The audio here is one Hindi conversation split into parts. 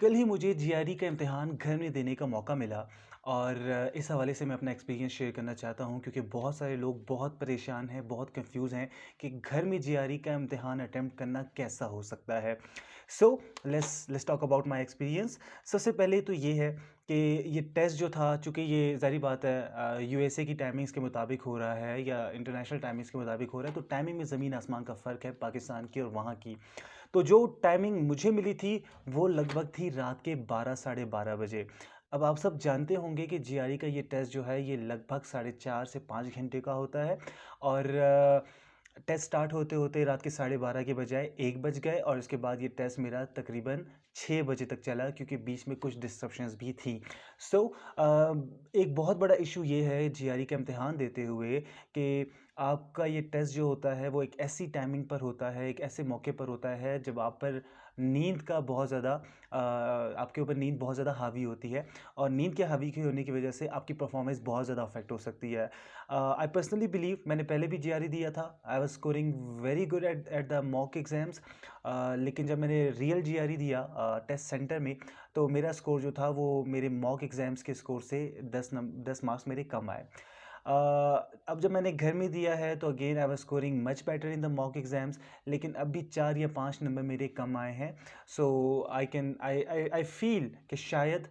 कल ही मुझे जीआरई का इम्तिहान घर में देने का मौका मिला और इस हवाले से मैं अपना एक्सपीरियंस शेयर करना चाहता हूँ क्योंकि बहुत सारे लोग बहुत परेशान हैं, बहुत कंफ्यूज हैं कि घर में जीआरई का इम्तिहान अटेम्प्ट करना कैसा हो सकता है। So let's talk about my experience. सबसे पहले तो ये है कि ये टेस्ट जो था, चूँकि ये ज़ाहिर बात है यूएसए की टाइमिंग्स के मुताबिक हो रहा है या इंटरनेशनल टाइमिंग्स के मुताबिक हो रहा है, तो टाइमिंग में ज़मीन आसमान का फ़र्क है पाकिस्तान की और वहाँ की। तो जो टाइमिंग मुझे मिली थी वो लगभग थी रात के 12 साढ़े 12 बजे। अब आप सब जानते होंगे कि जीआरई का ये टेस्ट जो है ये लगभग साढ़े 4 से 5 घंटे का होता है और टेस्ट स्टार्ट होते होते रात के साढ़े 12 के बजाय 1 बज गए और उसके बाद ये टेस्ट मेरा तकरीबन 6 बजे तक चला क्योंकि बीच में कुछ डिस्ट्रप्शंस भी थी। सो एक बहुत बड़ा इशू ये है जीआरई का इम्तिहान देते हुए कि आपका ये टेस्ट जो होता है वो एक ऐसी टाइमिंग पर होता है, एक ऐसे मौके पर होता है जब आप पर नींद का बहुत ज़्यादा आपके ऊपर नींद बहुत ज़्यादा हावी होती है और नींद के हावी के होने की वजह से आपकी परफॉर्मेंस बहुत ज़्यादा अफेक्ट हो सकती है। आई पर्सनली बिलीव, मैंने पहले भी जीआरई दिया था, I was scoring very good at at the mock exams. लेकिन जब मैंने रियल जीआरई दिया टेस्ट सेंटर में, तो मेरा स्कोर जो था वो मेरे मॉक एग्ज़ाम्स के स्कोर से 10 मार्क्स मेरे कम आए। अब जब मैंने घर में दिया है तो again I was scoring much better in the mock exams, लेकिन अब भी 4 या 5 नंबर मेरे कम आए हैं। सो आई कैन आई फील कि शायद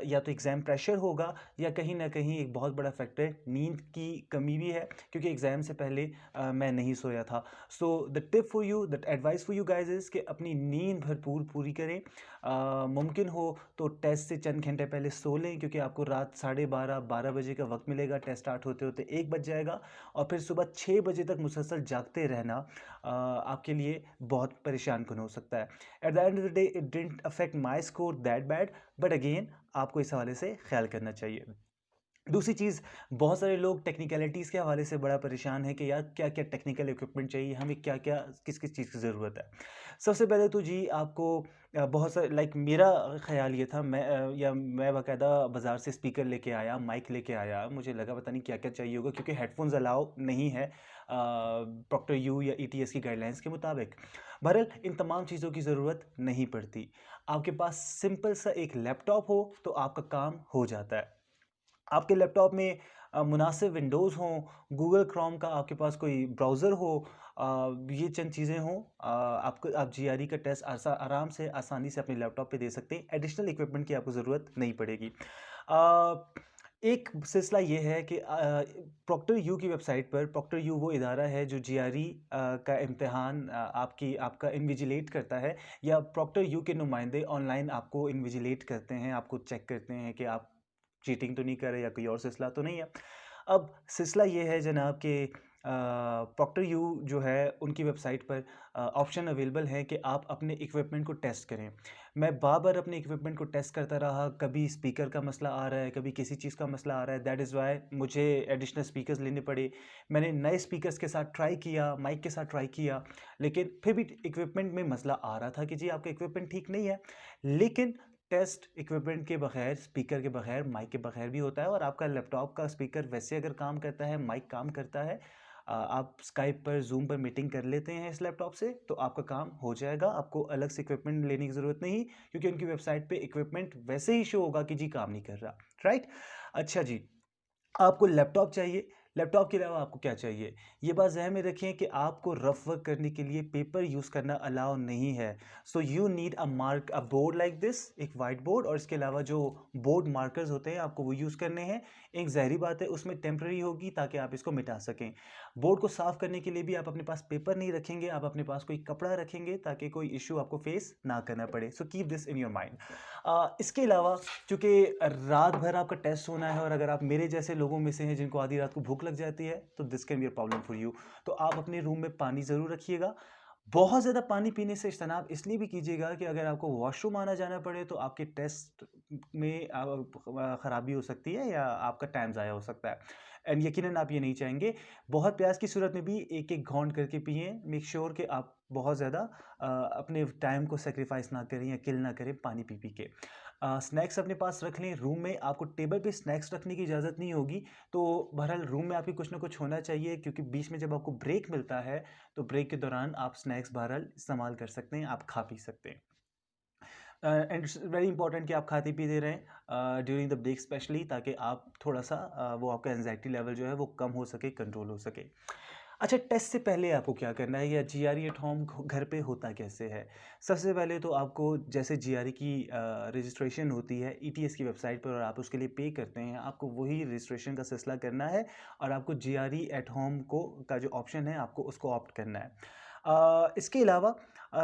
या तो एग्ज़ाम प्रेशर होगा या कहीं ना कहीं एक बहुत बड़ा फैक्टर नींद की कमी भी है क्योंकि एग्ज़ाम से पहले मैं नहीं सोया था। So the tip for you, the advice for you guys is कि अपनी नींद भरपूर पूरी करें। मुमकिन हो तो टेस्ट से चंद घंटे पहले सो लें क्योंकि आपको रात साढ़े 12 बजे का वक्त मिलेगा, टेस्ट स्टार्ट होते होते 1 बज जाएगा और फिर सुबह 6 बजे तक मुसलसल जागते रहना आपके लिए बहुत परेशान कुन हो सकता है। Eight the end of the day it didn't affect my score that bad, but again आपको इस हवाले से ख्याल करना चाहिए। दूसरी चीज़, बहुत सारे लोग टेक्निकलिटीज़ के हवाले से बड़ा परेशान है कि यार क्या क्या टेक्निकल इक्विपमेंट चाहिए, हमें क्या क्या किस किस चीज़ की ज़रूरत है। सबसे पहले तो जी आपको बहुत सारे लाइक मेरा ख्याल ये था, मैं बाकायदा बाज़ार से स्पीकर लेके आया, माइक लेके आया, मुझे लगा पता नहीं क्या क्या चाहिए होगा क्योंकि हेडफोन्स अलाउ नहीं है प्रॉक्टर यू या ईटीएस की गाइडलाइंस के मुताबिक। बहरहाल इन तमाम चीज़ों की ज़रूरत नहीं पड़ती। आपके पास सिंपल सा एक लैपटॉप हो तो आपका काम हो जाता है। आपके लैपटॉप में मुनासिब विंडोज़ हों, गूगल क्रोम का आपके पास कोई ब्राउज़र हो, ये चंद चीज़ें हों, आप जीआरई का टेस्ट आराम से आसानी से अपने लैपटॉप पे दे सकते हैं। एडिशनल इक्विपमेंट की आपको ज़रूरत नहीं पड़ेगी। एक सिलसिला ये है कि प्रॉक्टर यू की वेबसाइट पर, प्रॉक्टर यू वो इदारा है जो जीआरई का इम्तिहान आपका इन्विजिलेट करता है, या प्रॉक्टर यू के नुमाइंदे ऑनलाइन आपको इन्विजिलेट करते हैं, आपको चेक करते हैं कि आप चीटिंग तो नहीं कर रहे या कोई और सिलसिला तो नहीं है। अब सिलसिला ये है जनाब कि प्रॉक्टर यू जो है उनकी वेबसाइट पर ऑप्शन अवेलेबल है कि आप अपने इक्विपमेंट को टेस्ट करें। मैं बार-बार अपने इक्विपमेंट को टेस्ट करता रहा, कभी स्पीकर का मसला आ रहा है, कभी किसी चीज़ का मसला आ रहा है, दैट इज़ व्हाई मुझे एडिशनल स्पीकर्स लेने पड़े। मैंने नए स्पीकर्स के साथ ट्राई किया, माइक के साथ ट्राई किया, लेकिन फिर भी इक्विपमेंट में मसला आ रहा था कि जी आपका इक्विपमेंट ठीक नहीं है। लेकिन टेस्ट इक्विपमेंट के बगैर, स्पीकर के बगैर, माइक के बगैर भी होता है और आपका लैपटॉप का स्पीकर वैसे अगर काम करता है, माइक काम करता है, आप स्काइप पर, ज़ूम पर मीटिंग कर लेते हैं इस लैपटॉप से, तो आपका काम हो जाएगा। आपको अलग से इक्विपमेंट लेने की ज़रूरत नहीं क्योंकि उनकी वेबसाइट पे इक्विपमेंट वैसे ही शो होगा कि जी काम नहीं कर रहा, राइट? अच्छा जी, आपको लैपटॉप चाहिए, लैपटॉप के अलावा आपको क्या चाहिए? ये बात ज़हन में रखें कि आपको रफ़ वर्क करने के लिए पेपर यूज़ करना अलाउ नहीं है। So you need a board like this, एक व्हाइट बोर्ड, और इसके अलावा जो बोर्ड मार्कर्स होते हैं आपको वो यूज़ करने हैं। एक ज़ाहिरी बात है उसमें टेम्परेरी होगी ताकि आप इसको मिटा सकें। बोर्ड को साफ़ करने के लिए भी आप अपने पास पेपर नहीं रखेंगे, आप अपने पास कोई कपड़ा रखेंगे ताकि कोई इश्यू आपको फ़ेस ना करना पड़े। So keep this in your mind. इसके अलावा चूँकि रात भर आपका टेस्ट होना है और अगर आप मेरे जैसे लोगों में से हैं जिनको आधी रात को भूख लग जाती है, तो this can be a problem for you. तो आप अपने रूम में पानी ज़रूर रखिएगा। बहुत ज़्यादा पानी पीने से इज्तनाब इसलिए भी कीजिएगा कि अगर आपको वॉशरूम आना जाना पड़े तो आपके टेस्ट में ख़राबी हो सकती है या आपका टाइम ज़ाया हो सकता है, एंड यकीनन आप ये नहीं चाहेंगे। बहुत प्यास की सूरत में भी एक एक घॉन्ट करके पिएं। मेक श्योर कि आप बहुत ज़्यादा अपने टाइम को सेक्रीफाइस ना करें या किल ना करें पानी पी पी के। स्नैक्स अपने पास रख लें। रूम में आपको टेबल पे स्नैक्स रखने की इजाज़त नहीं होगी, तो बहरहाल रूम में आपके कुछ ना कुछ होना चाहिए क्योंकि बीच में जब आपको ब्रेक मिलता है तो ब्रेक के दौरान आप स्नैक्स बहरहाल इस्तेमाल कर सकते हैं, आप खा पी सकते हैं। एंड इट्स वेरी इंपॉर्टेंट कि आप खाते पीते रहें ड्यूरिंग द ब्रेक स्पेशली, ताकि आप थोड़ा सा वो आपका एंजाइटी लेवल जो है वो कम हो सके, कंट्रोल हो सके। अच्छा, टेस्ट से पहले आपको क्या करना है, या जीआरई एट होम घर पे होता कैसे है? सबसे पहले तो आपको, जैसे जीआरई की रजिस्ट्रेशन होती है ईटीएस की वेबसाइट पर और आप उसके लिए पे करते हैं, आपको वही रजिस्ट्रेशन का सिलसिला करना है और आपको जीआरई एट होम को का जो ऑप्शन है आपको उसको ऑप्ट करना है। इसके अलावा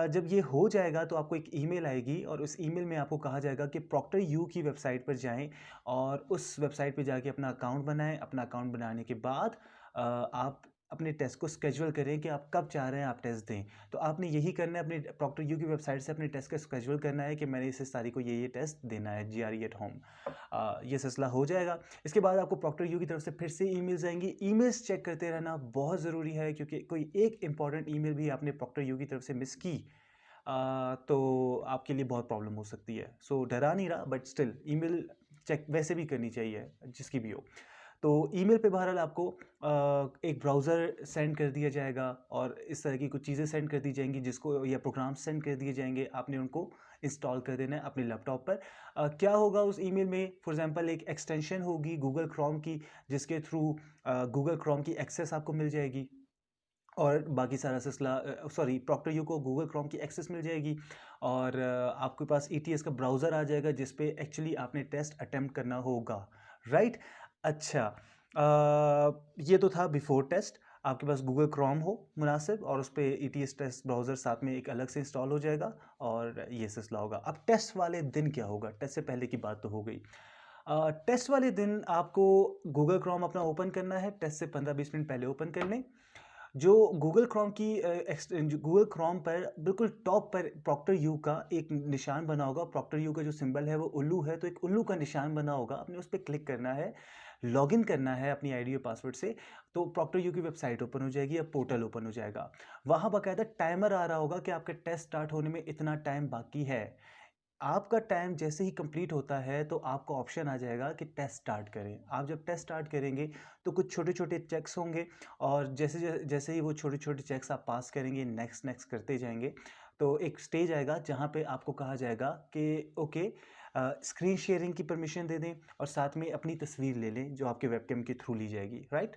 जब ये हो जाएगा तो आपको एक ईमेल आएगी और उस ईमेल में आपको कहा जाएगा कि प्रॉक्टर यू की वेबसाइट पर जाएं और उस वेबसाइट पे जाके अपना अकाउंट बनाएं। अपना अकाउंट बनाने के बाद आप अपने टेस्ट को स्केड्यूल करें कि आप कब चाह रहे हैं आप टेस्ट दें। तो आपने यही करना है, अपने प्रॉक्टर यू की वेबसाइट से अपने टेस्ट का स्केड्यूल करना है कि मैंने इस तारीख को ये टेस्ट देना है जीआरई एट होम। ये सिलसिला हो जाएगा। इसके बाद आपको प्रॉक्टर यू की तरफ से फिर से ईमेल्स आएंगी। ईमेल्स चेक करते रहना बहुत ज़रूरी है, क्योंकि कोई एक इंपॉर्टेंट ईमेल भी आपने प्रॉक्टर यू की तरफ से मिस की तो आपके लिए बहुत प्रॉब्लम हो सकती है। सो डरा नहीं रहा, बट स्टिल ईमेल चेक वैसे भी करनी चाहिए जिसकी भी हो। तो ईमेल पे बहरहाल आपको एक ब्राउज़र सेंड कर दिया जाएगा और इस तरह की कुछ चीज़ें सेंड कर दी जाएंगी, जिसको या प्रोग्राम सेंड कर दिए जाएंगे, आपने उनको इंस्टॉल कर देना है अपने लैपटॉप पर। क्या होगा उस ईमेल में, फॉर एग्जांपल एक एक्सटेंशन होगी गूगल क्रोम की, जिसके थ्रू गूगल क्रोम की एक्सेस आपको मिल जाएगी और बाकी सारा सिलसिला, सॉरी, प्रॉक्टर यू को गूगल क्रोम की एक्सेस मिल जाएगी और आपके पास ईटीएस का ब्राउज़र आ जाएगा जिस पे एक्चुअली आपने टेस्ट अटेम्प्ट करना होगा, राइट? अच्छा, ये तो था बिफोर टेस्ट। आपके पास गूगल क्रोम हो मुनासिब और उस पर ईटीएस टेस्ट ब्राउज़र साथ में एक अलग से इंस्टॉल हो जाएगा और ये सिलसिला होगा। अब टेस्ट वाले दिन क्या होगा? टेस्ट से पहले की बात तो हो गई। टेस्ट वाले दिन आपको गूगल क्रोम अपना ओपन करना है, टेस्ट से 15-20 मिनट पहले ओपन कर लें। जो गूगल क्रोम की गूगल क्रोम पर बिल्कुल टॉप पर प्रॉक्टर यू का एक निशान बना होगा। प्रॉक्टर यू का जो सिंबल है वो उल्लू है, तो एक उल्लू का निशान बना होगा, आपने उस पर क्लिक करना है, लॉगिन करना है अपनी आईडी और पासवर्ड से। तो प्रॉक्टर यू की वेबसाइट ओपन हो जाएगी या पोर्टल ओपन हो जाएगा। वहाँ बाकायदा टाइमर आ रहा होगा कि आपका टेस्ट स्टार्ट होने में इतना टाइम बाकी है। आपका टाइम जैसे ही कंप्लीट होता है तो आपको ऑप्शन आ जाएगा कि टेस्ट स्टार्ट करें। आप जब टेस्ट स्टार्ट करेंगे तो कुछ छोटे-छोटे चेक्स होंगे और जैसे ही वो छोटे-छोटे चेक्स आप पास करेंगे, नेक्स्ट नेक्स्ट करते जाएंगे, तो एक स्टेज आएगा जहाँ पे आपको कहा जाएगा कि ओके, स्क्रीन शेयरिंग की परमिशन दे दें और साथ में अपनी तस्वीर ले लें जो आपके वेबकैम के थ्रू ली जाएगी, राइट?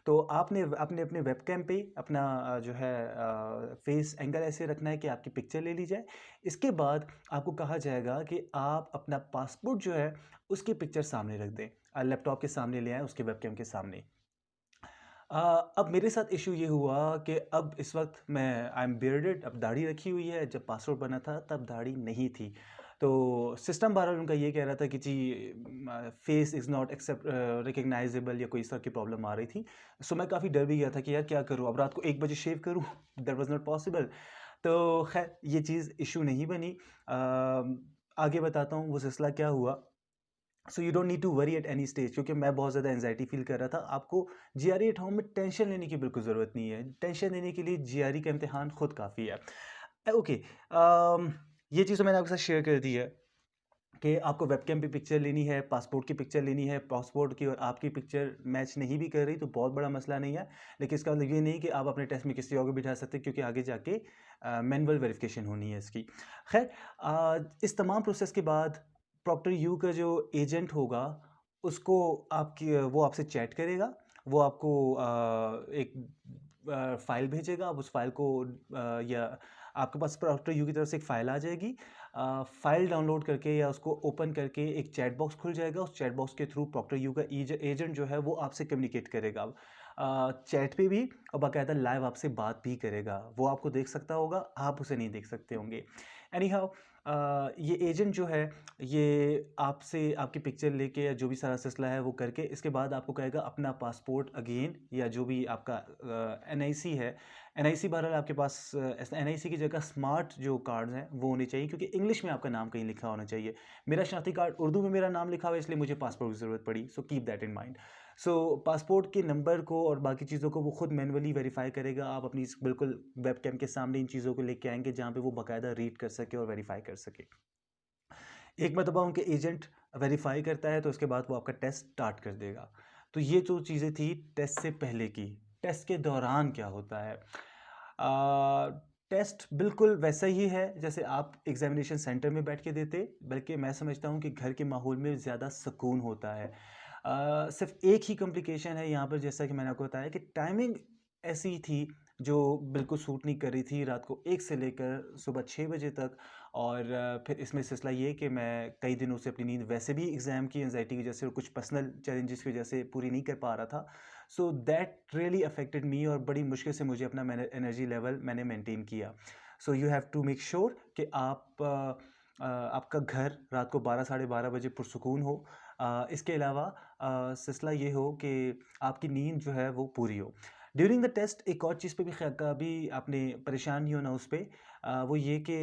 तो आपने अपने अपने वेबकैम पे अपना जो है फेस एंगल ऐसे रखना है कि आपकी पिक्चर ले ली जाए। इसके बाद आपको कहा जाएगा कि आप अपना पासपोर्ट जो है उसकी पिक्चर सामने रख दें, लैपटॉप के सामने ले आएँ, उसके वेबकैम के सामने। अ, अब मेरे साथ इशू ये हुआ कि अब इस वक्त मैं आई एम बियर्डेड, अब दाढ़ी रखी हुई है, जब पासपोर्ट बना था तब दाढ़ी नहीं थी। तो सिस्टम बहरहाल उनका ये कह रहा था कि जी face is not except recognizable या कोई इस तरह की प्रॉब्लम आ रही थी। सो मैं काफ़ी डर भी गया था कि यार क्या करूँ, अब रात को 1 बजे शेव करूँ दैट वाज नॉट पॉसिबल। तो खैर ये चीज़ इशू नहीं बनी। आगे बताता हूँ वो सिलसिला क्या हुआ। So you don't need to worry at any stage, क्योंकि मैं बहुत ज़्यादा एंजाइटी फील कर रहा था। आपको जीआरई एट होम में टेंशन लेने की बिल्कुल ज़रूरत नहीं है। टेंशन लेने के लिए जीआरई का इम्तिहान खुद काफ़ी है। ओके, ये चीज़ तो मैंने आपके साथ शेयर कर दी है कि आपको वेबकैम पे पिक्चर लेनी है, पासपोर्ट की पिक्चर लेनी है, पासपोर्ट की और आपकी पिक्चर मैच नहीं भी कर रही तो बहुत बड़ा मसला नहीं है। लेकिन इसका मतलब ये नहीं कि आप अपने टेस्ट में किसी और को बिठा सकते, क्योंकि आगे जाके मैनुअल वेरिफिकेशन होनी है इसकी। खैर, इस तमाम प्रोसेस के बाद प्रॉक्टर यू का जो एजेंट होगा उसको आपकी वो आपसे चैट करेगा। वो आपको एक फ़ाइल भेजेगा, आप उस फ़ाइल को या आपके पास प्रॉक्टर यू की तरफ से एक फ़ाइल आ जाएगी। फ़ाइल डाउनलोड करके या उसको ओपन करके एक चैट बॉक्स खुल जाएगा। उस चैट बॉक्स के थ्रू प्रॉक्टर यू का एजेंट जो है वो आपसे कम्युनिकेट करेगा, चैट पे भी, और बाकायदा लाइव आपसे बात भी करेगा। वो आपको देख सकता होगा, आप उसे नहीं देख सकते होंगे। एनी हाउ, ये एजेंट जो है ये आपसे आपकी पिक्चर लेके या जो भी सारा सिलसिला है वो करके इसके बाद आपको कहेगा अपना पासपोर्ट अगेन, या जो भी आपका एनआईसी है। एनआईसी बहरहाल आपके पास एनआईसी की जगह स्मार्ट जो कार्ड्स हैं वो होने चाहिए, क्योंकि इंग्लिश में आपका नाम कहीं लिखा होना चाहिए। मेरा शनाख्ती कार्ड उर्दू में मेरा नाम लिखा हुआ है, इसलिए मुझे पासपोर्ट की ज़रूरत पड़ी। So keep that in mind. So passport के नंबर को और बाकी चीज़ों को वो खुद मैनुअली वेरीफाई करेगा। आप अपनी बिल्कुल वेबकैम के सामने इन चीज़ों को लेके आएंगे जहाँ पे वो बाकायदा रीड कर सके और वेरीफाई कर सके। एक मरतबा उनके एजेंट वेरीफाई करता है तो उसके बाद वो आपका टेस्ट स्टार्ट कर देगा। तो ये जो चीज़ें थी टेस्ट से पहले की। टेस्ट के दौरान क्या होता है? टेस्ट बिल्कुल वैसा ही है जैसे आप एग्जामिनेशन सेंटर में बैठ के देते, बल्कि मैं समझता हूँ कि घर के माहौल में ज़्यादा सुकून होता है। सिर्फ एक ही कॉम्प्लिकेशन है यहाँ पर, जैसा कि मैंने आपको बताया कि टाइमिंग ऐसी थी जो बिल्कुल सूट नहीं कर रही थी, रात को 1 से लेकर सुबह 6 बजे तक। और फिर इसमें सिलसिला ये कि मैं कई दिनों से अपनी नींद वैसे भी एग्ज़ाम की एंजाइटी की वजह से और कुछ पर्सनल चैलेंजेस की वजह से पूरी नहीं कर पा रहा था। सो दैट रियली अफेक्टेड मी, और बड़ी मुश्किल से मुझे अपना मैंने एनर्जी लेवल मैंने मेंटेन किया। So you have to make sure कि आपका घर रात को 12 साढ़े 12 बजे पुरसुकून हो। इसके अलावा सिलसिला ये हो कि आपकी नींद जो है वो पूरी हो। ड्यूरिंग द टेस्ट एक और चीज़ पे भी कभी आपने परेशान नहीं होना उस पे, वो ये कि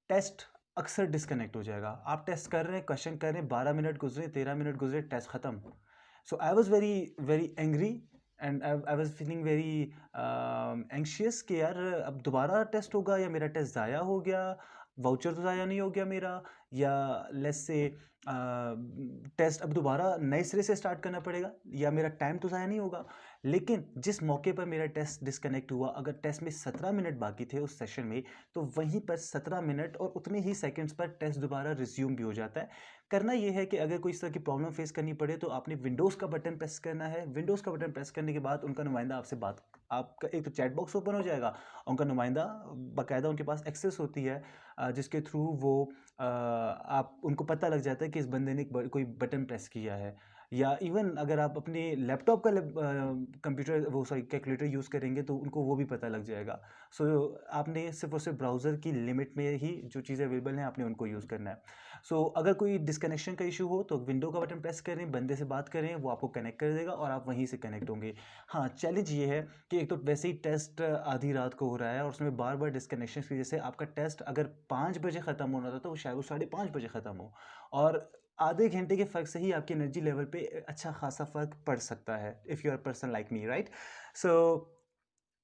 टेस्ट अक्सर डिस्कनेक्ट हो जाएगा। आप टेस्ट कर रहे हैं, क्वेश्चन कर रहे हैं, 12 मिनट गुजरे, 13 मिनट गुजरे, टेस्ट ख़त्म। So I was very very angry and I was feeling very anxious कि यार अब दोबारा टेस्ट होगा या मेरा टेस्ट ज़ाया हो गया, वाउचर तो ज़ाया नहीं हो गया मेरा, या लेट्स से टेस्ट अब दोबारा नए सिरे से स्टार्ट करना पड़ेगा, या मेरा टाइम तो ज़ाया नहीं होगा। लेकिन जिस मौके पर मेरा टेस्ट डिस्कनेक्ट हुआ, अगर टेस्ट में 17 मिनट बाकी थे उस सेशन में, तो वहीं पर 17 मिनट और उतने ही सेकंड्स पर टेस्ट दोबारा रिज्यूम भी हो जाता है। करना ये है कि अगर कोई इस तरह की प्रॉब्लम फेस करनी पड़े तो आपने विंडोज़ का बटन प्रेस करना है। विंडोज़ का बटन प्रेस करने के बाद उनका नुमाइंदा आपसे बात, आपका एक तो चैट बॉक्स ओपन हो जाएगा, उनका नुमाइंदा बाकायदा उनके पास एक्सेस होती है, जिसके थ्रू वो आप उनको पता लग जाता है कि इस बंदे ने कोई बटन प्रेस किया है। या इवन अगर आप अपने लैपटॉप का कंप्यूटर वो सॉरी कैलकुलेटर यूज़ करेंगे तो उनको वो भी पता लग जाएगा। सो आपने सिर्फ और सिर्फ ब्राउज़र की लिमिट में ही जो चीज़ें अवेलेबल हैं आपने उनको यूज़ करना है। सो अगर कोई डिस्कनेक्शन का इशू हो तो विंडो का बटन प्रेस करें, बंदे से बात करें, वो आपको कनेक्ट कर देगा और आप वहीं से कनेक्ट होंगे। हाँ, चैलेंज ये है कि एक तो वैसे ही टेस्ट आधी रात को हो रहा है और उसमें बार बार डिस्कनेक्शन की वजह से आपका टेस्ट अगर 5 बजे ख़त्म होना था तो वो शायद वो 5:30 बजे ख़त्म हो, और आधे घंटे के फ़र्क से ही आपकी एनर्जी लेवल पे अच्छा खासा फ़र्क पड़ सकता है, if you are person like me, right? So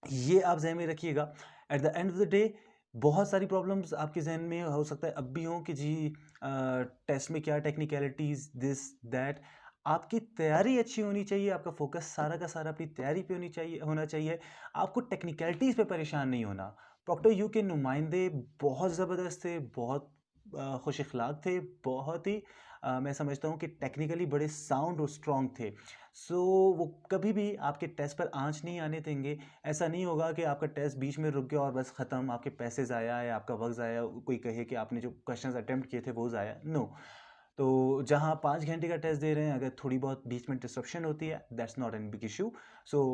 ये आप ज़हन में रखिएगा। At the end of the day बहुत सारी प्रॉब्लम्स आपके ज़हन में हो सकता है अब भी हों कि जी टेस्ट में क्या टेक्निकलिटीज़ दिस दैट। आपकी तैयारी अच्छी होनी चाहिए, आपका फ़ोकस सारा का सारा अपनी तैयारी पे होना चाहिए। आपको टेक्निकलिटीज़ पे परेशान नहीं होना। प्रॉक्टर यू के नुमाइंदे बहुत ज़बरदस्त थे, बहुत खुश इखलाक थे, बहुत ही मैं समझता हूँ कि टेक्निकली बड़े साउंड और स्ट्रॉन्ग थे। सो वो कभी भी आपके टेस्ट पर आँच नहीं आने देंगे। ऐसा नहीं होगा कि आपका टेस्ट बीच में रुक गया और बस ख़त्म, आपके पैसे ज़ाया या आपका वक़्त ज़ाया, कोई कहे कि आपने जो क्वेश्चंस अटेम्प्ट किए थे वो ज़ाया, नो। तो जहाँ 5 घंटे का टेस्ट दे रहे हैं, अगर थोड़ी बहुत बीच में डिस्रप्शन होती है, that's not an big issue. So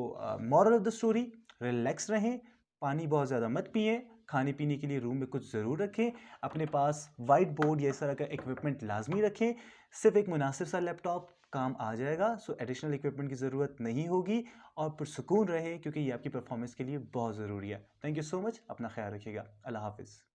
moral of the story, relax रहें, पानी बहुत ज़्यादा मत पिएँ, खाने-पीने के लिए रूम में कुछ ज़रूर रखें, अपने पास व्हाइट बोर्ड या इस तरह का इक्विपमेंट लाज़मी रखें, सिर्फ़ एक मुनासिब सा लैपटॉप काम आ जाएगा, सो एडिशनल इक्विपमेंट की ज़रूरत नहीं होगी, और पुरसुकून रहें क्योंकि ये आपकी परफॉर्मेंस के लिए बहुत ज़रूरी है। थैंक यू सो मच, अपना ख़्याल रखिएगा। अल्लाह हाफ़िज़।